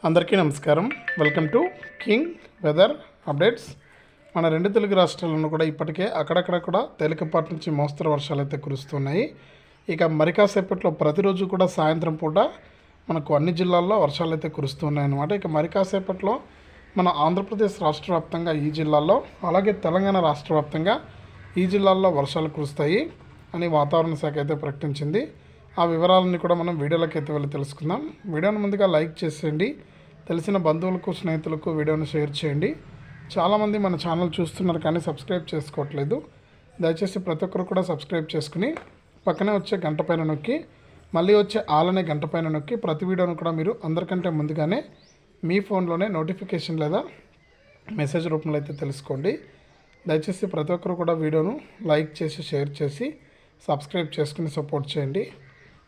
అందరికీ నమస్కారం. Welcome to king weather updates. మన రెండు తెలుగు రాష్ట్రాలను కూడా ఇప్పటికే అక్కడక్కడ కూడా తేలికపాటి నుంచి మోస్తరు వర్షాలు అయితే కురుస్తున్నాయి. ఇక మరి కాసేపట్లో ప్రతిరోజు కూడా సాయంత్రం పూట మనకు అన్ని జిల్లాల్లో వర్షాలు అయితే కురుస్తున్నాయి అన్నమాట. ఇక మరి కాసేపట్లో మన ఆంధ్రప్రదేశ్ రాష్ట్ర వ్యాప్తంగా ఈ జిల్లాల్లో, అలాగే తెలంగాణ రాష్ట్ర వ్యాప్తంగా ఈ జిల్లాల్లో వర్షాలు కురుస్తాయి అని వాతావరణ శాఖ అయితే ప్రకటించింది. ఆ వివరాలన్నీ కూడా మనం వీడియోలోకి అయితే వెళ్ళి తెలుసుకుందాం. వీడియోని ముందుగా లైక్ చేసేయండి, తెలిసిన బంధువులకు స్నేహితులకు వీడియోని షేర్ చేయండి. చాలామంది మన ఛానల్ చూస్తున్నారు కానీ సబ్స్క్రైబ్ చేసుకోవట్లేదు. దయచేసి ప్రతి ఒక్కరు కూడా సబ్స్క్రైబ్ చేసుకుని పక్కనే వచ్చే గంట పైన నొక్కి, మళ్ళీ వచ్చే ఆలనే గంట పైన నొక్కి ప్రతి వీడియోను కూడా మీరు అందరికంటే ముందుగానే మీ ఫోన్లోనే నోటిఫికేషన్ లేదా మెసేజ్ రూపంలో అయితే తెలుసుకోండి. దయచేసి ప్రతి ఒక్కరు కూడా వీడియోను లైక్ చేసి షేర్ చేసి సబ్స్క్రైబ్ చేసుకుని సపోర్ట్ చేయండి.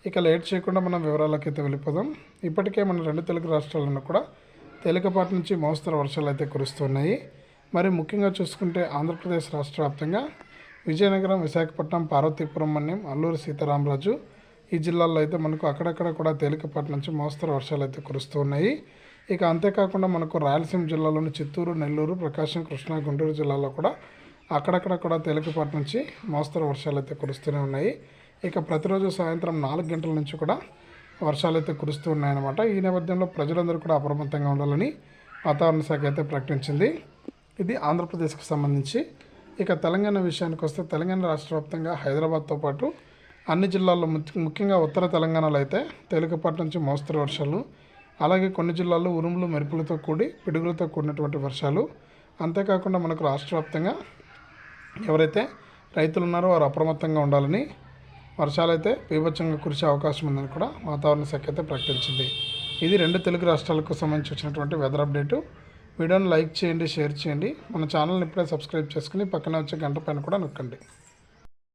ఇక లేట్ చేయకుండా మనం వివరాలకు అయితే వెళ్ళిపోదాం. ఇప్పటికే మన రెండు తెలుగు రాష్ట్రాలను కూడా తేలికపాటి నుంచి మోస్తరు వర్షాలు అయితే కురుస్తున్నాయి. మరి ముఖ్యంగా చూసుకుంటే ఆంధ్రప్రదేశ్ రాష్ట్ర వ్యాప్తంగా విజయనగరం, విశాఖపట్నం, పార్వతీపురం మన్యం, అల్లూరు సీతారామరాజు ఈ జిల్లాల్లో అయితే మనకు అక్కడక్కడ కూడా తేలికపాటి నుంచి మోస్తరు వర్షాలు అయితే కురుస్తున్నాయి. ఇక అంతేకాకుండా మనకు రాయలసీమ జిల్లాలోని చిత్తూరు, నెల్లూరు, ప్రకాశం, కృష్ణా, గుంటూరు జిల్లాలో కూడా అక్కడక్కడ కూడా తేలికపాటి నుంచి మోస్తరు వర్షాలు అయితే కురుస్తూనే ఉన్నాయి. ఇక ప్రతిరోజు సాయంత్రం 4 గంటల నుంచి కూడా వర్షాలు అయితే కురుస్తూ ఉన్నాయన్నమాట. ఈ నేపథ్యంలో ప్రజలందరూ కూడా అప్రమత్తంగా ఉండాలని వాతావరణ శాఖ అయితే ప్రకటించింది. ఇది ఆంధ్రప్రదేశ్కి సంబంధించి. ఇక తెలంగాణ విషయానికి వస్తే తెలంగాణ రాష్ట్ర వ్యాప్తంగా హైదరాబాద్తో పాటు అన్ని జిల్లాల్లో, ముఖ్యంగా ఉత్తర తెలంగాణలో అయితే తేలికపాటి నుంచి మోస్తరు వర్షాలు, అలాగే కొన్ని జిల్లాల్లో ఉరుములు మెరుపులతో కూడి పిడుగులతో కూడినటువంటి వర్షాలు. అంతేకాకుండా మనకు రాష్ట్ర వ్యాప్తంగా ఎవరైతే రైతులు ఉన్నారో వారు అప్రమత్తంగా ఉండాలని, వర్షాలైతే బీభత్సంగా కురిసే అవకాశం ఉందని కూడా వాతావరణ శాఖ అయితే ప్రకటించింది. ఇది రెండు తెలుగు రాష్ట్రాలకు సంబంధించి వచ్చినటువంటి వెదర్ అప్డేటు. వీడియోని లైక్ చేయండి, షేర్ చేయండి. మన ఛానల్ని ఇప్పుడే సబ్స్క్రైబ్ చేసుకుని పక్కన వచ్చే గంట పైన కూడా నొక్కండి.